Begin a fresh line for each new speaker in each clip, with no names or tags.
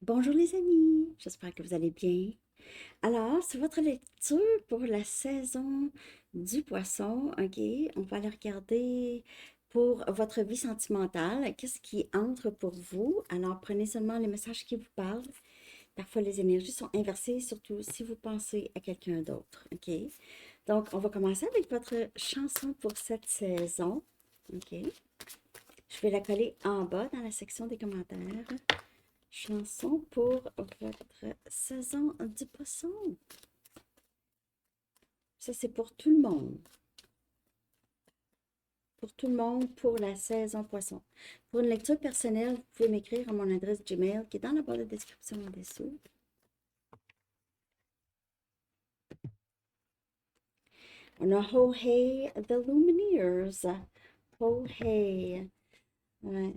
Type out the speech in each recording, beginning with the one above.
Bonjour les amis, j'espère que vous allez bien. Alors, c'est votre lecture pour la saison du poisson, ok? On va aller regarder pour votre vie sentimentale, qu'est-ce qui entre pour vous. Alors, prenez seulement les messages qui vous parlent. Parfois, les énergies sont inversées, surtout si vous pensez à quelqu'un d'autre, ok? Donc, on va commencer avec votre chanson pour cette saison, ok? Je vais la coller en bas dans la section des commentaires. Chanson pour votre saison du poisson. Ça, c'est pour tout le monde. Pour tout le monde, pour la saison poisson. Pour une lecture personnelle, vous pouvez m'écrire à mon adresse Gmail qui est dans la barre de description en dessous. On a Ho Hey the Lumineers. Ho Hey. Ouais.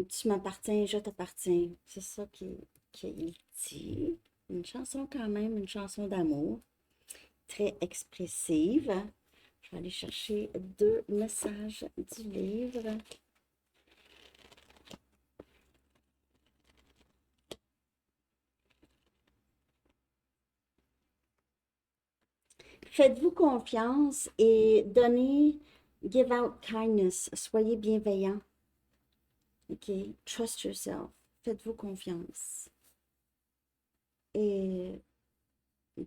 Tu m'appartiens, je t'appartiens. C'est ça qu'il dit. Une chanson quand même, une chanson d'amour. Très expressive. Je vais aller chercher deux messages du livre. Faites-vous confiance et donnez, give out kindness. Soyez bienveillant. OK? Trust yourself. Faites-vous confiance. Et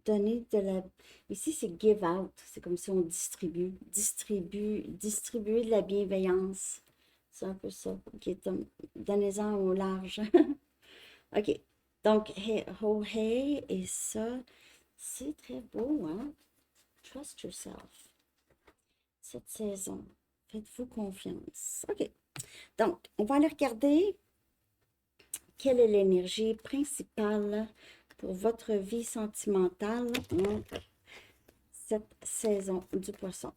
donnez de la... Ici, c'est give out. C'est comme si on distribue. Distribuer de la bienveillance. C'est un peu ça. OK? Donnez-en au large. OK. Donc, hey, ho, hey, et ça, c'est très beau, hein? Trust yourself. Cette saison, faites-vous confiance. OK. Donc, on va aller regarder quelle est l'énergie principale pour votre vie sentimentale en cette saison du poisson.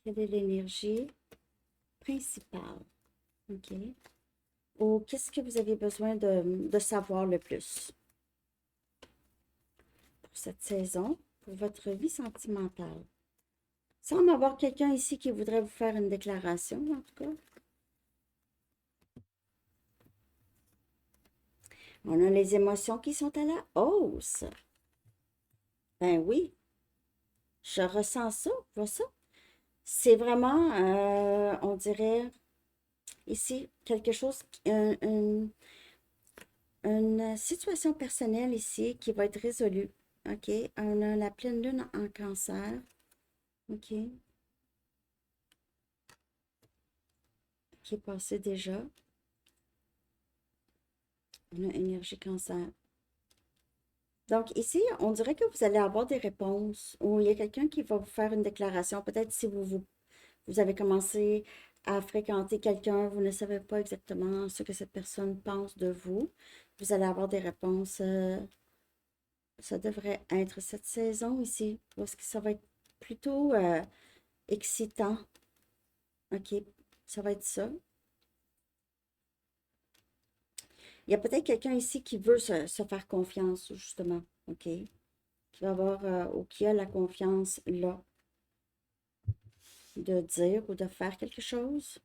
Quelle est l'énergie principale? OK. Ou qu'est-ce que vous avez besoin de savoir le plus pour cette saison, pour votre vie sentimentale? Il semble avoir quelqu'un ici qui voudrait vous faire une déclaration, en tout cas. On a les émotions qui sont à la hausse. Ben oui, je ressens ça, vois ça. C'est vraiment, on dirait, ici, quelque chose, une situation personnelle ici qui va être résolue. OK? On a la pleine lune en cancer. OK? Qui est passée déjà. On a énergie cancer. Donc ici, on dirait que vous allez avoir des réponses ou il y a quelqu'un qui va vous faire une déclaration. Peut-être si vous avez commencé à fréquenter quelqu'un, vous ne savez pas exactement ce que cette personne pense de vous. Vous allez avoir des réponses. Ça devrait être cette saison ici, parce que ça va être plutôt excitant. OK, ça va être ça. Il y a peut-être quelqu'un ici qui veut se faire confiance, justement. OK, qui va avoir ou qui a la confiance là de dire ou de faire quelque chose.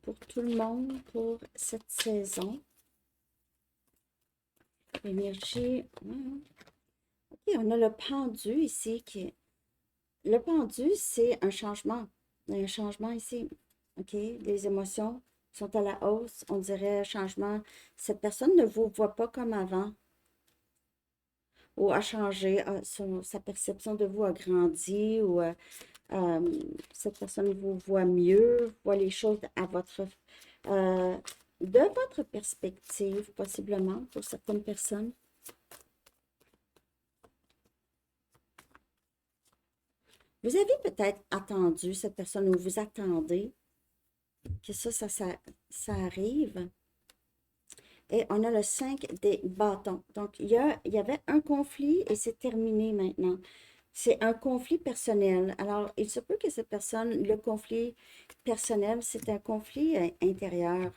Pour tout le monde, pour cette saison. L'énergie. OK, on a le pendu ici qui. Le pendu, c'est un changement. Il y a un changement ici. OK? Les émotions sont à la hausse. On dirait changement. Cette personne ne vous voit pas comme avant ou a changé. Sa perception de vous a grandi ou cette personne vous voit mieux, voit les choses à euh, de votre perspective, possiblement, pour certaines personnes. Vous avez peut-être attendu cette personne ou vous attendez que ça arrive. Et on a le 5 des bâtons. Donc, il y avait un conflit et c'est terminé maintenant. C'est un conflit personnel. Alors, il se peut que cette personne, le conflit personnel, c'est un conflit intérieur.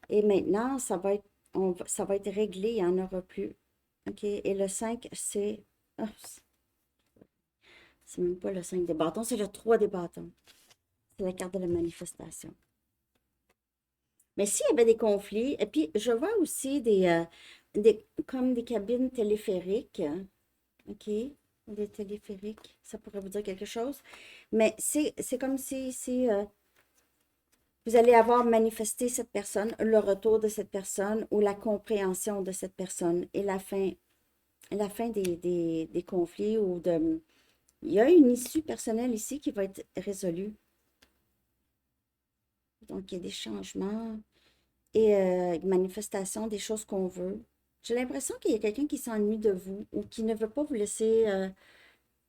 Et maintenant, ça va être réglé, il n'y en aura plus. OK? Et le 5, c'est... C'est même pas le 5 des bâtons, c'est le 3 des bâtons. C'est la carte de la manifestation. Mais s'il y avait des conflits, et puis je vois aussi comme des cabines téléphériques, OK? Des téléphériques, ça pourrait vous dire quelque chose. Mais c'est comme si vous allez avoir manifesté cette personne, le retour de cette personne ou la compréhension de cette personne et la fin des conflits ou de... Il y a une issue personnelle ici qui va être résolue. Donc, il y a des changements et manifestations des choses qu'on veut. J'ai l'impression qu'il y a quelqu'un qui s'ennuie de vous ou qui ne veut pas vous laisser,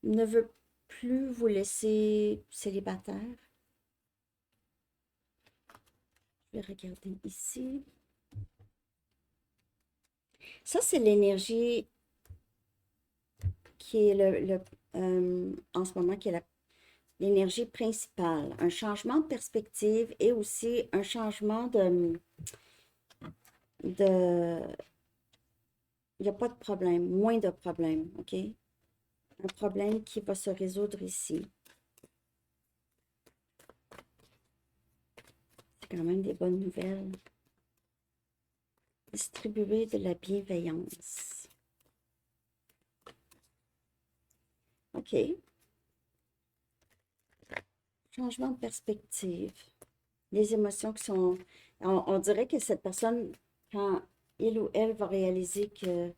ne veut plus vous laisser célibataire. Je vais regarder ici. Ça, c'est l'énergie qui est en ce moment, qui est l'énergie principale. Un changement de perspective et aussi un changement de il n'y a pas de problème, moins de problèmes, OK? Un problème qui va se résoudre ici. C'est quand même des bonnes nouvelles. Distribuer de la bienveillance. OK. Changement de perspective. Les émotions qui sont... On dirait que cette personne, quand il ou elle va réaliser que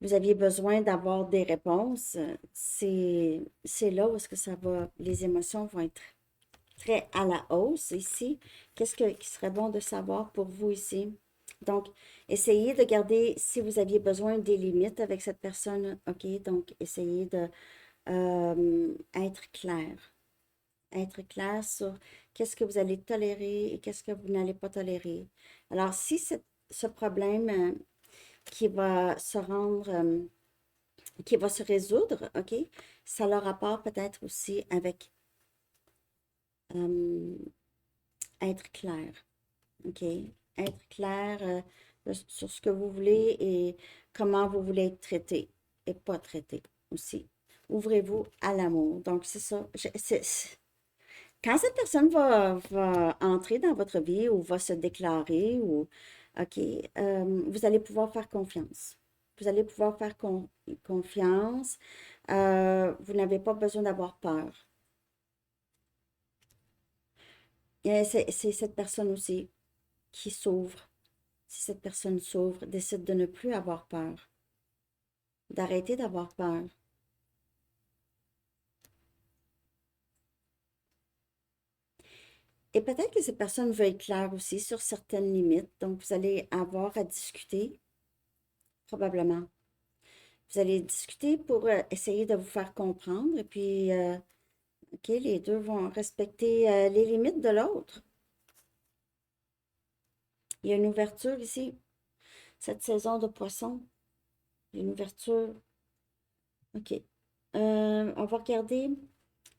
vous aviez besoin d'avoir des réponses, c'est là où est-ce que ça va, les émotions vont être très à la hausse ici. Qu'est-ce qui serait bon de savoir pour vous ici? Donc, essayez de garder, si vous aviez besoin des limites avec cette personne, OK? Donc, essayez de être clair. Être clair sur qu'est-ce que vous allez tolérer et qu'est-ce que vous n'allez pas tolérer. Alors, si ce problème qui va se rendre, qui va se résoudre, OK? Ça a le rapport peut-être aussi avec être clair, OK? Être clair sur ce que vous voulez et comment vous voulez être traité et pas traité aussi. Ouvrez-vous à l'amour. Donc, c'est ça. Quand cette personne va entrer dans votre vie ou va se déclarer, ou, OK, vous allez pouvoir faire confiance. Vous allez pouvoir faire confiance. Vous n'avez pas besoin d'avoir peur. Et c'est cette personne aussi qui s'ouvre. Si cette personne s'ouvre, décide de ne plus avoir peur, d'arrêter d'avoir peur. Et peut-être que cette personne veut être claire aussi sur certaines limites. Donc, vous allez avoir à discuter, probablement. Vous allez discuter pour essayer de vous faire comprendre. Et puis, OK, les deux vont respecter les limites de l'autre. Il y a une ouverture ici. Cette saison de poisson, il y a une ouverture. OK. On va regarder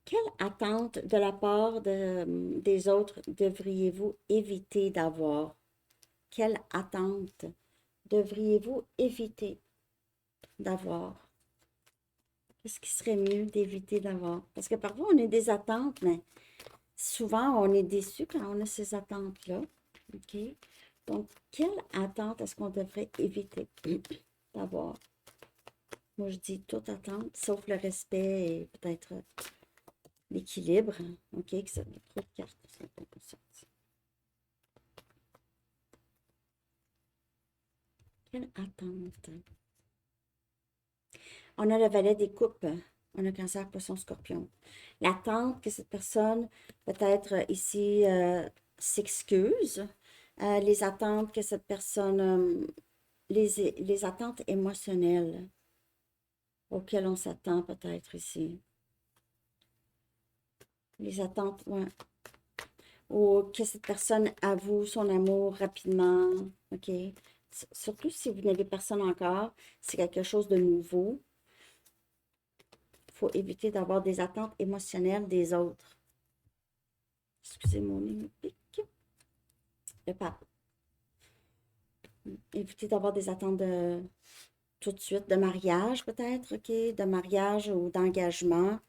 quelle attente de la part des autres devriez-vous éviter d'avoir? Quelle attente devriez-vous éviter d'avoir? Qu'est-ce qui serait mieux d'éviter d'avoir? Parce que parfois, on a des attentes, mais souvent, on est déçu quand on a ces attentes-là. OK? Donc, quelle attente est-ce qu'on devrait éviter d'avoir? Moi, je dis toute attente, sauf le respect et peut-être l'équilibre. OK? Que ça trop de cartes. Ça va pas sortir. Quelle attente? On a le valet des coupes. On a cancer, poisson, scorpion. L'attente que cette personne, peut-être ici, s'excuse. Les attentes que cette personne, les attentes émotionnelles auxquelles on s'attend peut-être ici. Les attentes, ouais. Ou que cette personne avoue son amour rapidement. OK? Surtout si vous n'avez personne encore, c'est quelque chose de nouveau. Il faut éviter d'avoir des attentes émotionnelles des autres. Excusez mon nez me pique. Le pape. Éviter d'avoir des attentes tout de suite, de mariage peut-être, OK? De mariage ou d'engagement.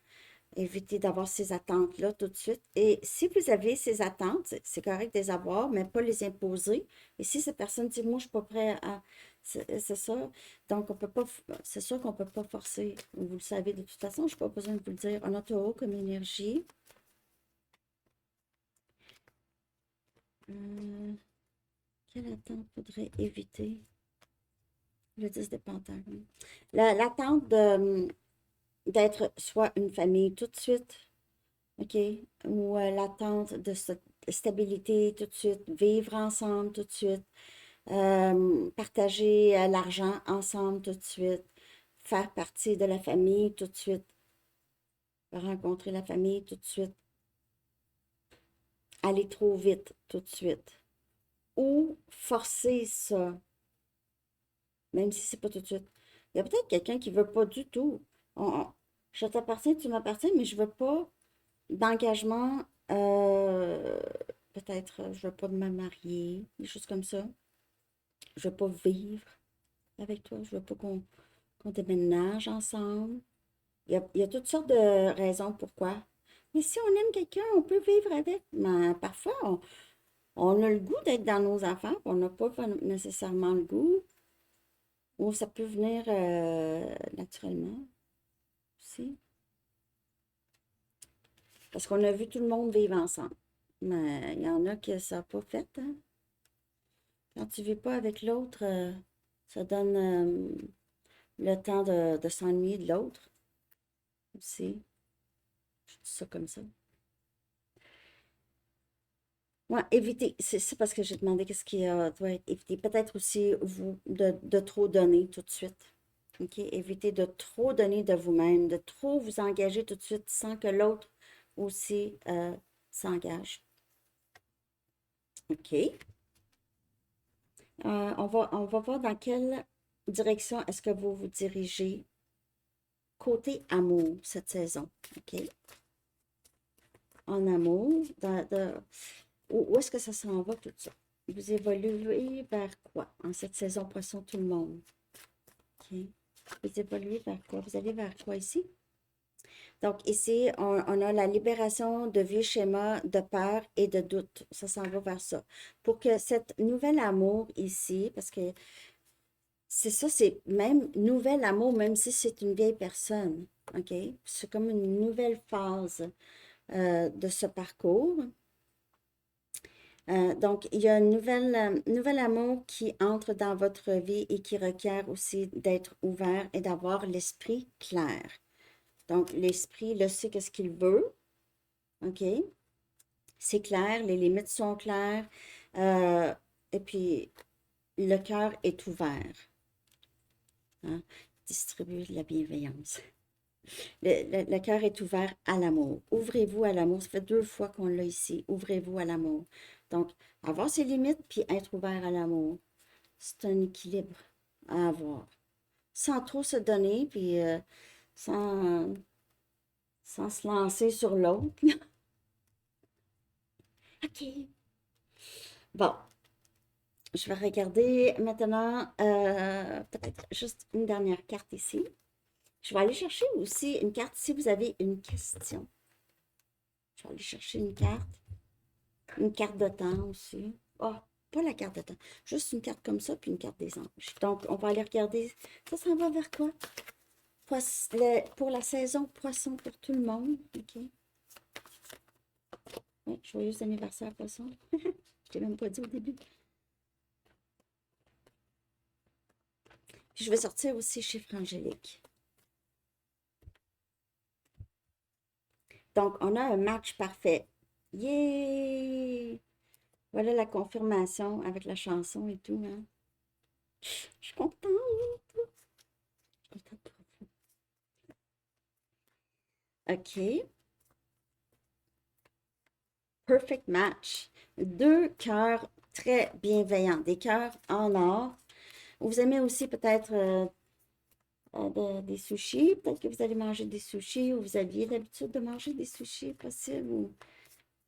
Évitez d'avoir ces attentes-là tout de suite. Et si vous avez ces attentes, c'est correct de les avoir, mais pas les imposer. Et si cette personne dit, moi, je suis pas prêt à... C'est ça. Donc, on peut pas... C'est sûr qu'on peut pas forcer. Vous le savez de toute façon, je n'ai pas besoin de vous le dire. On a taureau comme énergie. Quelle attente faudrait éviter? Le 10 de Pentacle. L'attente d'être soit une famille tout de suite, OK? Ou l'attente de stabilité tout de suite, vivre ensemble tout de suite, partager l'argent ensemble tout de suite, faire partie de la famille tout de suite, rencontrer la famille tout de suite, aller trop vite tout de suite, ou forcer ça, même si c'est pas tout de suite. Il y a peut-être quelqu'un qui veut pas du tout. Je t'appartiens, tu m'appartiens, mais je veux pas d'engagement, peut-être, je veux pas me marier, des choses comme ça. Je veux pas vivre avec toi, je veux pas qu'on déménage ensemble. Il y a toutes sortes de raisons pourquoi. Mais si on aime quelqu'un, on peut vivre avec. Mais parfois, on a le goût d'être dans nos affaires, puis on n'a pas nécessairement le goût. Ou ça peut venir naturellement aussi. Parce qu'on a vu tout le monde vivre ensemble. Mais il y en a que ça n'a pas fait, hein. Quand tu ne vis pas avec l'autre, ça donne le temps de s'ennuyer de l'autre aussi. Je dis ça comme ça. Ouais, éviter. C'est parce que j'ai demandé qu'est-ce qui doit être évité. Peut-être aussi vous de trop donner tout de suite. OK? Évitez de trop donner de vous-même, de trop vous engager tout de suite sans que l'autre aussi s'engage. OK? On va voir dans quelle direction est-ce que vous vous dirigez côté amour cette saison. OK? En amour, où est-ce que ça s'en va tout ça? Vous évoluez vers quoi en cette saison poisson tout le monde? OK? Vous évoluez vers quoi? Vous allez vers quoi ici? Donc, ici, on a la libération de vieux schémas de peur et de doute. Ça s'en va vers ça. Pour que cet nouvel amour ici, parce que c'est ça, c'est même nouvel amour, même si c'est une vieille personne. OK? C'est comme une nouvelle phase de ce parcours. Donc, il y a un nouvel amour qui entre dans votre vie et qui requiert aussi d'être ouvert et d'avoir l'esprit clair. Donc, l'esprit, là, sait qu'est-ce qu'il veut. OK? C'est clair, les limites sont claires. Et puis, le cœur est ouvert. Hein? Distribuer de la bienveillance. Le cœur est ouvert à l'amour. Ouvrez-vous à l'amour. Ça fait 2 fois qu'on l'a ici. Ouvrez-vous à l'amour. Donc, avoir ses limites puis être ouvert à l'amour. C'est un équilibre à avoir. Sans trop se donner puis sans, sans se lancer sur l'autre. OK. Bon, je vais regarder maintenant peut-être juste une dernière carte ici. Je vais aller chercher aussi une carte si vous avez une question. Je vais aller chercher une carte de temps aussi. Oh, pas la carte de temps, juste une carte comme ça, puis une carte des anges. Donc, on va aller regarder. Ça s'en va vers quoi? Pour la saison poisson pour tout le monde. OK. Ouais, joyeux anniversaire, poisson. Je ne l'ai même pas dit au début. Puis je vais sortir aussi chiffre angélique. Donc, on a un match parfait. Yeah! Voilà la confirmation avec la chanson et tout, hein. Je suis contente. Je suis contente pour vous. OK. Perfect match. 2 cœurs très bienveillants. Des cœurs en or. Vous aimez aussi peut-être des sushis. Peut-être que vous allez manger des sushis ou vous aviez l'habitude de manger des sushis, possible, ou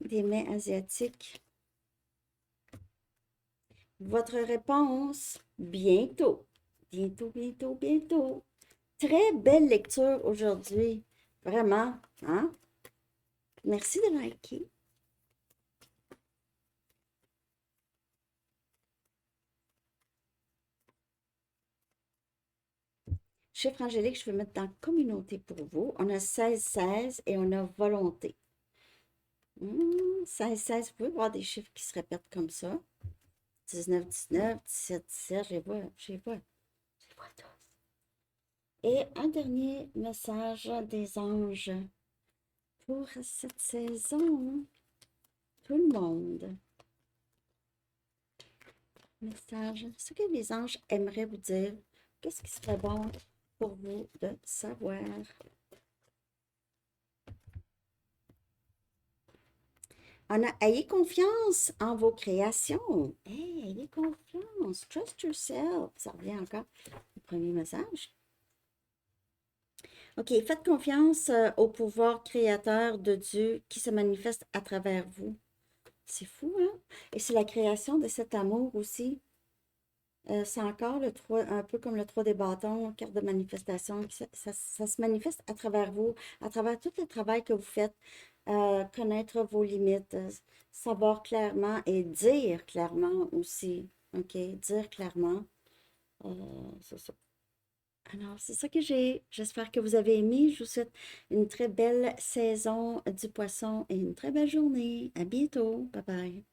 des mets asiatiques. Votre réponse, bientôt. Bientôt, bientôt, bientôt. Très belle lecture aujourd'hui. Vraiment, hein? Merci de liker. Chiffre angélique, je vais mettre dans communauté pour vous. On a 16, 16 et on a volonté. 16, 16, vous pouvez voir des chiffres qui se répètent comme ça. 19, 19, 17, 17, je les vois, je les vois. Je les vois tous. Et un dernier message des anges pour cette saison. Tout le monde. Message. Ce que les anges aimeraient vous dire. Qu'est-ce qui serait bon pour vous de savoir? On a ayez confiance en vos créations. Hey, ayez confiance. Trust yourself. Ça revient encore au premier message. OK, faites confiance au pouvoir créateur de Dieu qui se manifeste à travers vous. C'est fou, hein? Et c'est la création de cet amour aussi. C'est encore le 3, un peu comme le 3 des bâtons, carte de manifestation. Ça se manifeste à travers vous, à travers tout le travail que vous faites, connaître vos limites, savoir clairement et dire clairement aussi. OK? Dire clairement. C'est ça. Alors, c'est ça que j'ai. J'espère que vous avez aimé. Je vous souhaite une très belle saison du poisson et une très belle journée. À bientôt. Bye bye.